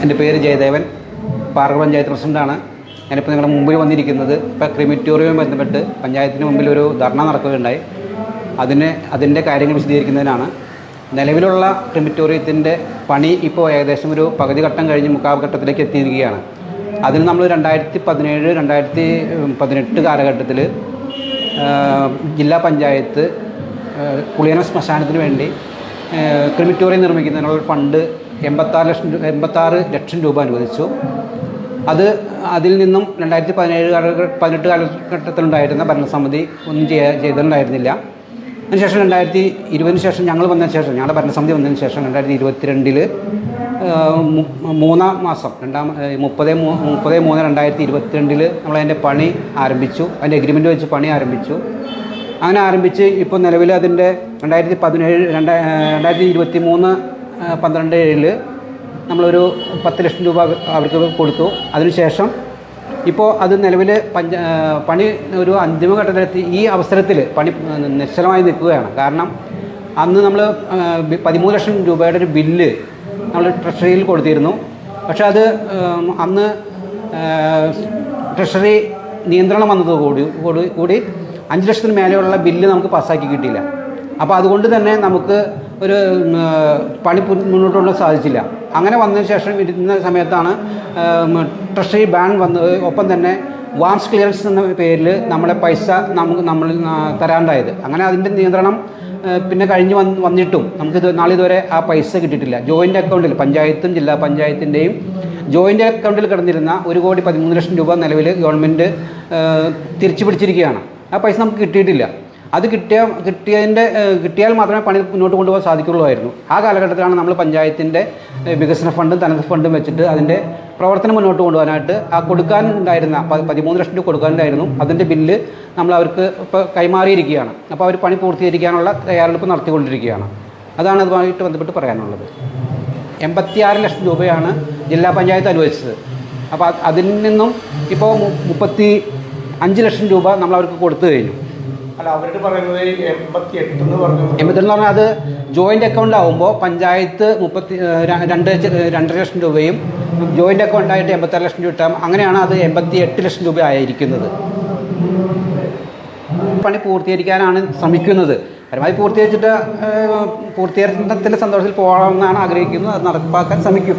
എൻ്റെ പേര് ജയദേവൻ, പാറകൾ പഞ്ചായത്ത് പ്രസിഡൻ്റാണ്. ഞാനിപ്പോൾ നിങ്ങളുടെ മുമ്പിൽ വന്നിരിക്കുന്നത് ഇപ്പോൾ ക്രിമിറ്റോറിയവുമായി ബന്ധപ്പെട്ട് പഞ്ചായത്തിന് മുമ്പിൽ ഒരു ധർണ നടക്കുകയുണ്ടായി. അതിൻ്റെ കാര്യങ്ങൾ വിശദീകരിക്കുന്നതിനാണ്. നിലവിലുള്ള ക്രിമിറ്റോറിയത്തിൻ്റെ പണി ഇപ്പോൾ ഏകദേശം ഒരു പകുതി ഘട്ടം കഴിഞ്ഞ് മുക്കാൽ ഘട്ടത്തിലേക്ക് എത്തിയിരിക്കുകയാണ്. അതിന് നമ്മൾ 2017-2018 കാലഘട്ടത്തിൽ ജില്ലാ പഞ്ചായത്ത് പുളിയനം ശ്മശാനത്തിന് വേണ്ടി ക്രിമിറ്റോറിയം നിർമ്മിക്കുന്നതിനുള്ള ഫണ്ട് 86 ലക്ഷം രൂപ അനുവദിച്ചു. അതിൽ നിന്നും 2017-18 കാലഘട്ടത്തിലുണ്ടായിരുന്ന ഭരണസമിതി ഒന്നും ചെയ്തിട്ടുണ്ടായിരുന്നില്ല. അതിനുശേഷം 2020 ശേഷം ഞങ്ങളുടെ ഭരണസമിതി വന്നതിന് ശേഷം 2022 മൂന്നാം മാസം 30/3/2022 നമ്മളതിൻ്റെ പണി ആരംഭിച്ചു. അതിൻ്റെ എഗ്രിമെൻ്റ് വെച്ച് പണി ആരംഭിച്ചു. അങ്ങനെ ആരംഭിച്ച് ഇപ്പോൾ നിലവിൽ അതിൻ്റെ 2023-12/7 നമ്മളൊരു 10 ലക്ഷം രൂപ അവർക്ക് കൊടുത്തു. അതിനുശേഷം ഇപ്പോൾ അത് നിലവിൽ പണി ഒരു അന്തിമഘട്ടത്തിലെത്തി. ഈ അവസരത്തിൽ പണി നിശ്ചലമായി നിൽക്കുകയാണ്. കാരണം അന്ന് നമ്മൾ 13 ലക്ഷം രൂപയുടെ ഒരു ബില്ല് നമ്മൾ ട്രഷറിയിൽ കൊടുത്തിരുന്നു. പക്ഷേ അത് അന്ന് ട്രഷറി നിയന്ത്രണം വന്നതോടുകൂടി 5 ലക്ഷത്തിന് മേലെയുള്ള ബില്ല് നമുക്ക് പാസ്സാക്കി കിട്ടിയില്ല. അപ്പോൾ അതുകൊണ്ട് തന്നെ നമുക്ക് ഒരു പണി മുന്നോട്ട് കൊണ്ടുപോകാൻ സാധിച്ചില്ല. അങ്ങനെ വന്നതിന് ശേഷം ഇരുന്ന സമയത്താണ് ട്രഷറി ബാൻ വന്നത്. ഒപ്പം തന്നെ വാംസ് ക്ലിയറൻസ് എന്ന പേരിൽ നമ്മളെ പൈസ നമ്മൾ തരാണ്ടായത്. അങ്ങനെ അതിൻ്റെ നിയന്ത്രണം പിന്നെ കഴിഞ്ഞ് വന്നിട്ടും നമുക്കിത് നാളിതുവരെ ആ പൈസ കിട്ടിയിട്ടില്ല. ജോയിൻ്റ് അക്കൗണ്ടിൽ പഞ്ചായത്തും ജില്ലാ പഞ്ചായത്തിൻ്റെയും ജോയിൻ്റ് അക്കൗണ്ടിൽ കിടന്നിരുന്ന 1,13 ലക്ഷം രൂപ നിലവിൽ ഗവൺമെൻറ് തിരിച്ചു പിടിച്ചിരിക്കുകയാണ്. ആ പൈസ നമുക്ക് കിട്ടിയിട്ടില്ല. അത് കിട്ടിയാൽ മാത്രമേ പണി മുന്നോട്ട് കൊണ്ടുപോകാൻ സാധിക്കുള്ളൂ. ആ കാലഘട്ടത്തിലാണ് നമ്മൾ പഞ്ചായത്തിൻ്റെ വികസന ഫണ്ടും ധനകാര്യ ഫണ്ടും വെച്ചിട്ട് അതിൻ്റെ പ്രവർത്തനം മുന്നോട്ട് കൊണ്ടുപോകാനായിട്ട് കൊടുക്കാനുണ്ടായിരുന്ന 13 ലക്ഷം രൂപ കൊടുക്കാനുണ്ടായിരുന്നു. അതിൻ്റെ ബില്ല് നമ്മൾ അവർക്ക് ഇപ്പോൾ കൈമാറിയിരിക്കുകയാണ്. അപ്പോൾ അവർ പണി പൂർത്തീകരിക്കാനുള്ള തയ്യാറെടുപ്പ് നടത്തിക്കൊണ്ടിരിക്കുകയാണ്. അതാണ് അതുമായിട്ട് ബന്ധപ്പെട്ട് പറയാനുള്ളത്. 86 ലക്ഷം രൂപയാണ് ജില്ലാ പഞ്ചായത്ത് അനുവദിച്ചത്. അപ്പോൾ അതിൽ നിന്നും ഇപ്പോൾ 35 ലക്ഷം രൂപ നമ്മൾ അവർക്ക് കൊടുത്തു കഴിഞ്ഞു. അല്ല, അവരുടെ പറയുന്നത് 88 എന്ന് പറഞ്ഞു. 88 എന്ന് പറഞ്ഞാൽ അത് ജോയിൻ്റ് അക്കൗണ്ട് ആകുമ്പോൾ പഞ്ചായത്ത് 2 ലക്ഷം രൂപയും ജോയിൻ്റ് അക്കൗണ്ടായിട്ട് 86 ലക്ഷം രൂപ കിട്ടാം. അങ്ങനെയാണ് അത് 88 ലക്ഷം രൂപ ആയിരിക്കുന്നത്. പണി പൂർത്തീകരിക്കാനാണ് ശ്രമിക്കുന്നത്. പരമാവധി പൂർത്തീകരിച്ചിട്ട് പൂർത്തീകരണത്തിൻ്റെ സന്തോഷത്തിൽ പോകണമെന്നാണ് ആഗ്രഹിക്കുന്നത്. അത് നടപ്പാക്കാൻ ശ്രമിക്കും.